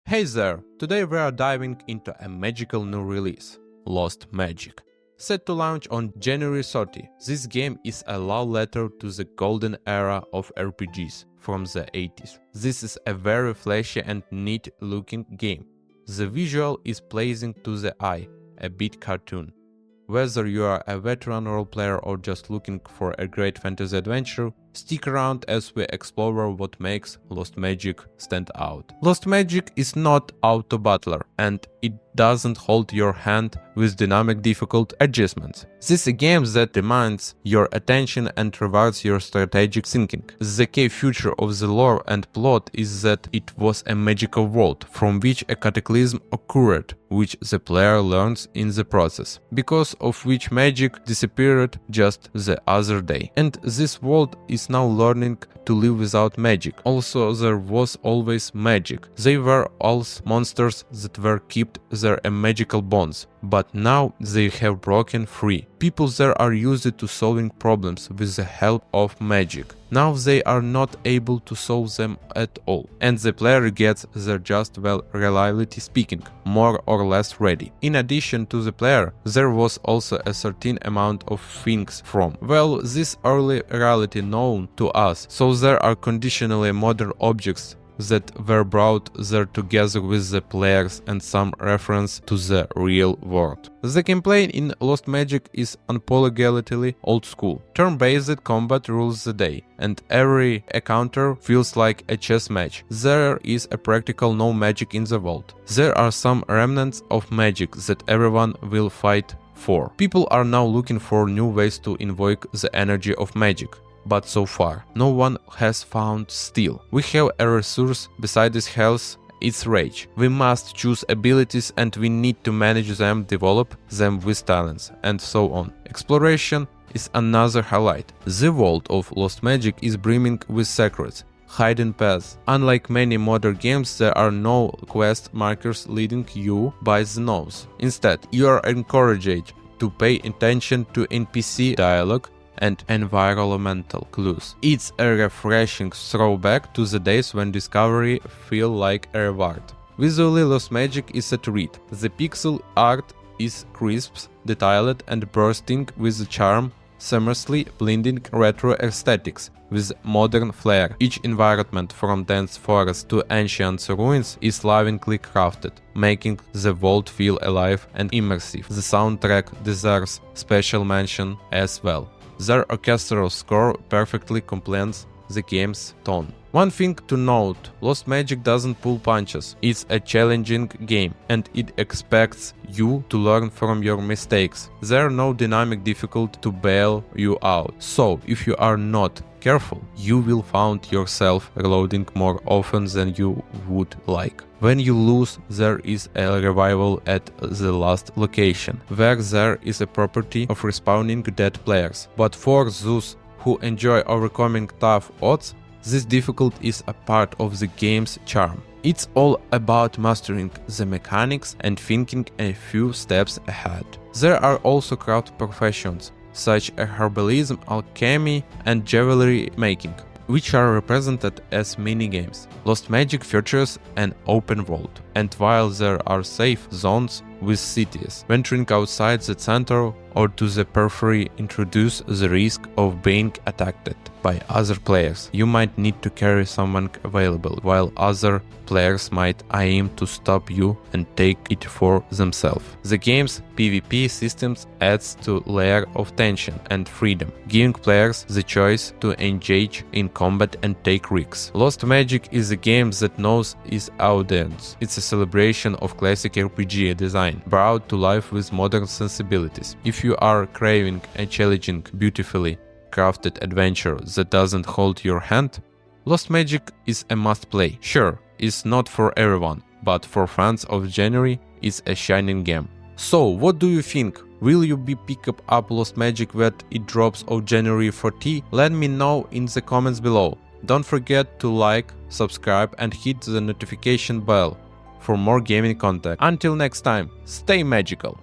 Hey there! Today we are diving into a magical new release, LostMagic. Set to launch on January 30, this game is a love letter to the golden era of RPGs from the 80s. This is a very flashy and neat looking game. The visual is pleasing to the eye, a bit cartoon. Whether you are a veteran role player or just looking for a great fantasy adventure, stick around as we explore what makes LostMagic stand out. LostMagic is not auto-battler, and it doesn't hold your hand with dynamic difficult adjustments. This is a game that demands your attention and rewards your strategic thinking. The key feature of the lore and plot is that it was a magical world from which a cataclysm occurred, which the player learns in the process, because of which magic disappeared just the other day. And this world is now learning to live without magic. Also, there was always magic. They were all monsters that were kept their magical bonds, but now they have broken free. People there are used to solving problems with the help of magic. Now they are not able to solve them at all, and the player gets there just well, relatively speaking, more or less ready. In addition to the player, there was also a certain amount of things from, well, this early reality known to us, so there are conditionally modern objects that were brought there together with the players and some reference to the real world. The gameplay in LostMagic is unapologetically old school. Turn-based combat rules the day, and every encounter feels like a chess match. There is a practical no magic in the world. There are some remnants of magic that everyone will fight for. People are now looking for new ways to invoke the energy of magic. But so far, no one has found steel. We have a resource besides health, it's rage. We must choose abilities and we need to manage them, develop them with talents, and so on. Exploration is another highlight. The world of LostMagic is brimming with secrets, hidden paths. Unlike many modern games, there are no quest markers leading you by the nose. Instead, you are encouraged to pay attention to NPC dialogue and environmental clues. It's a refreshing throwback to the days when discovery felt like a reward. Visually, LostMagic is a treat. The pixel art is crisp, detailed and bursting with charm, seamlessly blending retro aesthetics with modern flair. Each environment, from dense forest to ancient ruins, is lovingly crafted, making the world feel alive and immersive. The soundtrack deserves special mention as well. Their orchestral score perfectly complements the game's tone. One thing to note, LostMagic doesn't pull punches. It's a challenging game, and it expects you to learn from your mistakes. There are no dynamic difficulty to bail you out. So, if you are not careful, you will find yourself reloading more often than you would like. When you lose, there is a revival at the last location, where there is a property of respawning dead players. But for those who enjoy overcoming tough odds, this difficulty is a part of the game's charm. It's all about mastering the mechanics and thinking a few steps ahead. There are also craft professions, such as herbalism, alchemy, and jewelry making, which are represented as minigames. LostMagic features an open world, and while there are safe zones with cities, venturing outside the center or to the periphery introduce the risk of being attacked by other players. You might need to carry someone available, while other players might aim to stop you and take it for themselves. The game's PvP systems adds to layer of tension and freedom, giving players the choice to engage in combat and take risks. LostMagic is a game that knows its audience. It's a celebration of classic RPG design, brought to life with modern sensibilities. If you are craving a challenging, beautifully crafted adventure that doesn't hold your hand, LostMagic is a must-play. Sure, it's not for everyone, but for fans of January, it's a shining game. So, what do you think? Will you pick up LostMagic when it drops on January 14? Let me know in the comments below. Don't forget to like, subscribe and hit the notification bell for more gaming content. Until next time, stay magical!